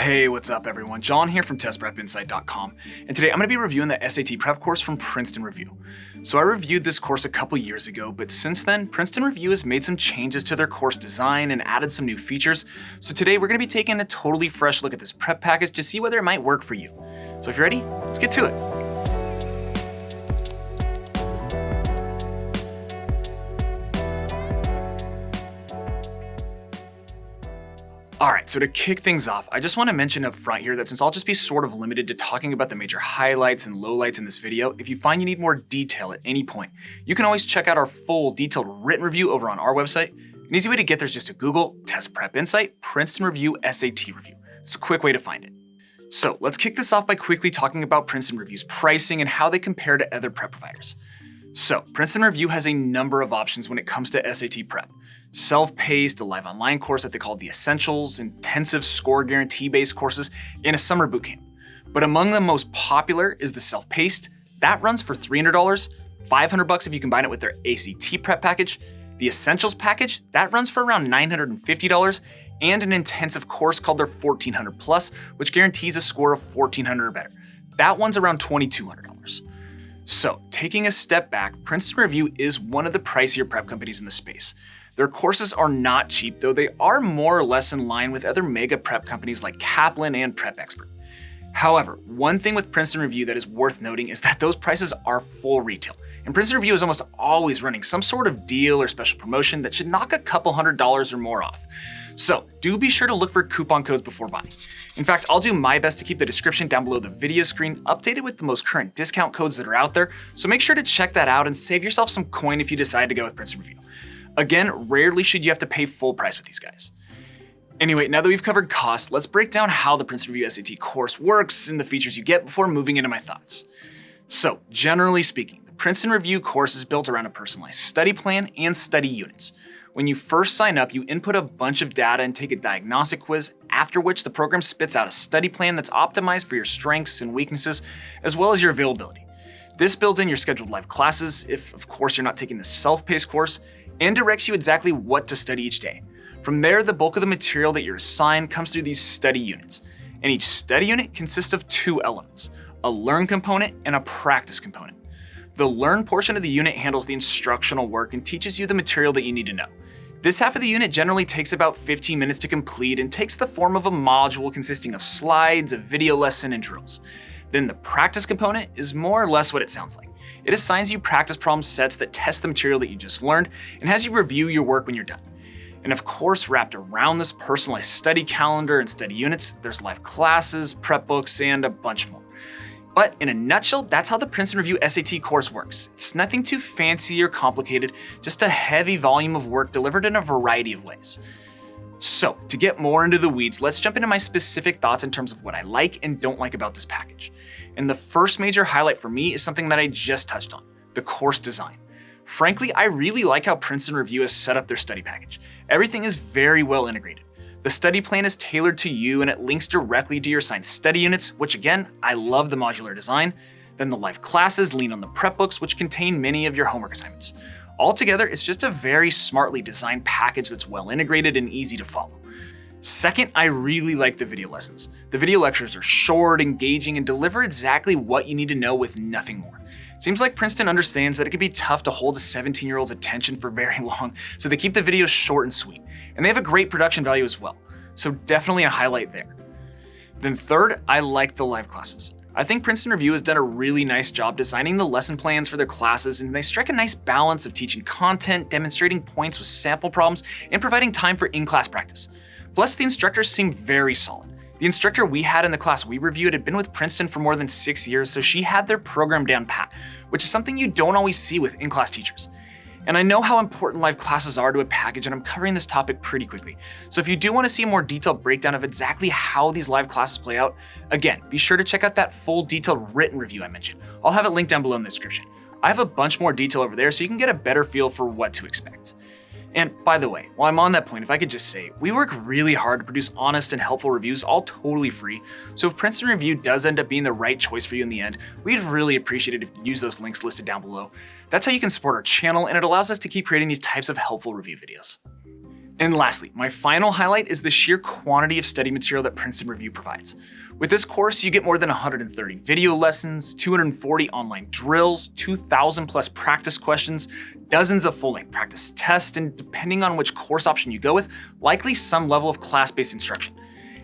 Hey, what's up everyone? John here from TestPrepInsight.com, and today I'm going to be reviewing the SAT Prep course from Princeton Review. So I reviewed this course a couple years ago, but since then, Princeton Review has made some changes to their course design and added some new features. So today we're going to be taking a totally fresh look at this prep package to see whether it might work for you. So if you're ready, let's get to it. Alright, so to kick things off, I just want to mention up front here that since I'll just be sort of limited to talking about the major highlights and lowlights in this video, if you find you need more detail at any point, you can always check out our full detailed written review over on our website. An easy way to get there is just to Google Test Prep Insight, Princeton Review, SAT Review. It's a quick way to find it. So let's kick this off by quickly talking about Princeton Review's pricing and how they compare to other prep providers. So Princeton Review has a number of options when it comes to SAT prep. Self-paced, a live online course that they call the Essentials, intensive score guarantee-based courses, and a summer bootcamp. But among the most popular is the self-paced. That runs for $300, $500 if you combine it with their ACT prep package. The Essentials package, that runs for around $950, and an intensive course called their 1400 Plus, which guarantees a score of 1400 or better. That one's around $2,200. So, taking a step back, Princeton Review is one of the pricier prep companies in the space. Their courses are not cheap, though they are more or less in line with other mega prep companies like Kaplan and PrepExpert. However, one thing with Princeton Review that is worth noting is that those prices are full retail, and Princeton Review is almost always running some sort of deal or special promotion that should knock a couple $100s or more off. So do be sure to look for coupon codes before buying. In fact, I'll do my best to keep the description down below the video screen updated with the most current discount codes that are out there, so make sure to check that out and save yourself some coin if you decide to go with Princeton Review. Again, rarely should you have to pay full price with these guys. Anyway, now that we've covered cost, let's break down how the Princeton Review SAT course works and the features you get before moving into my thoughts. So, generally speaking, the Princeton Review course is built around a personalized study plan and study units. When you first sign up, you input a bunch of data and take a diagnostic quiz, after which the program spits out a study plan that's optimized for your strengths and weaknesses, as well as your availability. This builds in your scheduled live classes, if of course you're not taking the self-paced course, and directs you exactly what to study each day. From there, the bulk of the material that you're assigned comes through these study units. And each study unit consists of two elements, a learn component and a practice component. The learn portion of the unit handles the instructional work and teaches you the material that you need to know. This half of the unit generally takes about 15 minutes to complete and takes the form of a module consisting of slides, a video lesson, and drills. Then the practice component is more or less what it sounds like. It assigns you practice problem sets that test the material that you just learned and has you review your work when you're done. And of course, wrapped around this personalized study calendar and study units, there's live classes, prep books, and a bunch more. But in a nutshell, that's how the Princeton Review SAT course works. It's nothing too fancy or complicated, just a heavy volume of work delivered in a variety of ways. So, to get more into the weeds, let's jump into my specific thoughts in terms of what I like and don't like about this package. And the first major highlight for me is something that I just touched on, the course design. Frankly, I really like how Princeton Review has set up their study package. Everything is very well integrated. The study plan is tailored to you and it links directly to your assigned study units, which again, I love the modular design. Then the live classes lean on the prep books, which contain many of your homework assignments. Altogether, it's just a very smartly designed package that's well integrated and easy to follow. Second, I really like the video lessons. The video lectures are short, engaging, and deliver exactly what you need to know with nothing more. It seems like Princeton understands that it can be tough to hold a 17-year-old's attention for very long, so they keep the videos short and sweet. And they have a great production value as well, so definitely a highlight there. Then third, I like the live classes. I think Princeton Review has done a really nice job designing the lesson plans for their classes, and they strike a nice balance of teaching content, demonstrating points with sample problems, and providing time for in-class practice. Plus, the instructors seem very solid. The instructor we had in the class we reviewed had been with Princeton for more than 6 years, so she had their program down pat, which is something you don't always see with in-class teachers. And I know how important live classes are to a package, and I'm covering this topic pretty quickly. So if you do want to see a more detailed breakdown of exactly how these live classes play out, again, be sure to check out that full detailed written review I mentioned. I'll have it linked down below in the description. I have a bunch more detail over there so you can get a better feel for what to expect. And by the way, while I'm on that point, if I could just say, we work really hard to produce honest and helpful reviews, all totally free. So if Princeton Review does end up being the right choice for you in the end, we'd really appreciate it if you use those links listed down below. That's how you can support our channel, and it allows us to keep creating these types of helpful review videos. And lastly, my final highlight is the sheer quantity of study material that Princeton Review provides. With this course, you get more than 130 video lessons, 240 online drills, 2,000 plus practice questions, dozens of full-length practice tests, and depending on which course option you go with, likely some level of class-based instruction.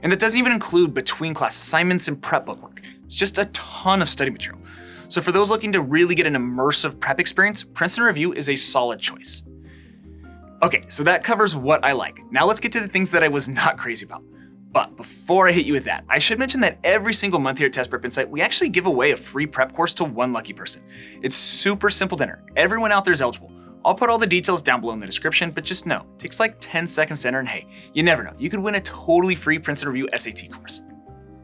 And that doesn't even include between-class assignments and prep book work. It's just a ton of study material. So for those looking to really get an immersive prep experience, Princeton Review is a solid choice. Okay, so that covers what I like. Now let's get to the things that I was not crazy about. But before I hit you with that, I should mention that every single month here at Test Prep Insight, we actually give away a free prep course to one lucky person. It's super simple to enter. Everyone out there is eligible. I'll put all the details down below in the description, but just know, it takes like 10 seconds to enter, and hey, you never know, you could win a totally free Princeton Review SAT course.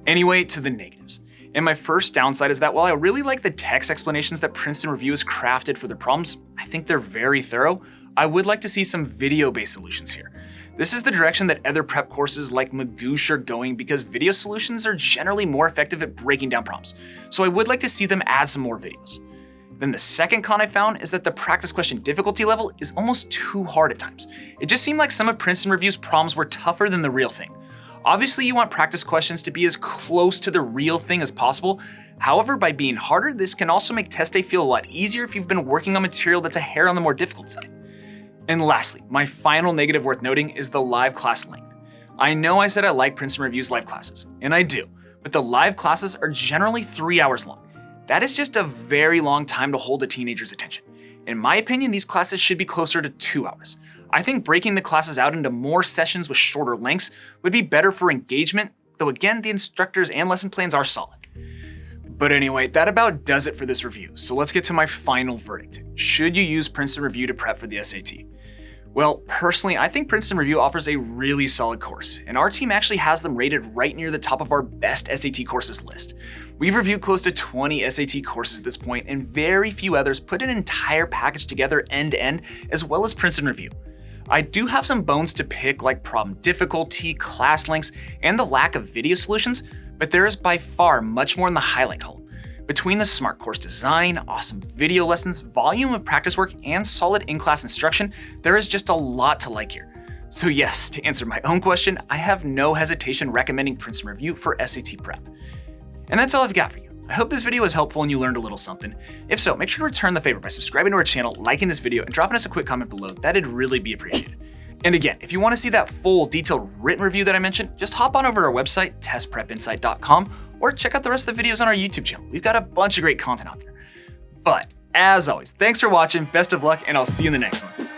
Anyway, to the negatives. And my first downside is that while I really like the text explanations that Princeton Review has crafted for their problems, I think they're very thorough, I would like to see some video-based solutions here. This is the direction that other prep courses like Magoosh are going because video solutions are generally more effective at breaking down problems. So I would like to see them add some more videos. Then the second con I found is that the practice question difficulty level is almost too hard at times. It just seemed like some of Princeton Review's problems were tougher than the real thing. Obviously, you want practice questions to be as close to the real thing as possible. However, by being harder, this can also make test day feel a lot easier if you've been working on material that's a hair on the more difficult side. And lastly, my final negative worth noting is the live class length. I know I said I like Princeton Review's live classes, and I do, but the live classes are generally 3 hours long. That is just a very long time to hold a teenager's attention. In my opinion, these classes should be closer to 2 hours. I think breaking the classes out into more sessions with shorter lengths would be better for engagement, though again, the instructors and lesson plans are solid. But anyway, that about does it for this review, so let's get to my final verdict. Should you use Princeton Review to prep for the SAT? Well, personally, I think Princeton Review offers a really solid course, and our team actually has them rated right near the top of our best SAT courses list. We've reviewed close to 20 SAT courses at this point, and very few others put an entire package together end-to-end, as well as Princeton Review. I do have some bones to pick like problem difficulty, class lengths, and the lack of video solutions, but there is by far much more in the highlight column. Between the smart course design, awesome video lessons, volume of practice work, and solid in-class instruction, there is just a lot to like here. So yes, to answer my own question, I have no hesitation recommending Princeton Review for SAT prep. And that's all I've got for you. I hope this video was helpful and you learned a little something. If so, make sure to return the favor by subscribing to our channel, liking this video, and dropping us a quick comment below. That'd really be appreciated. And again, if you want to see that full detailed written review that I mentioned, just hop on over to our website, testprepinsight.com, or check out the rest of the videos on our YouTube channel. We've got a bunch of great content out there. But as always, thanks for watching, best of luck, and I'll see you in the next one.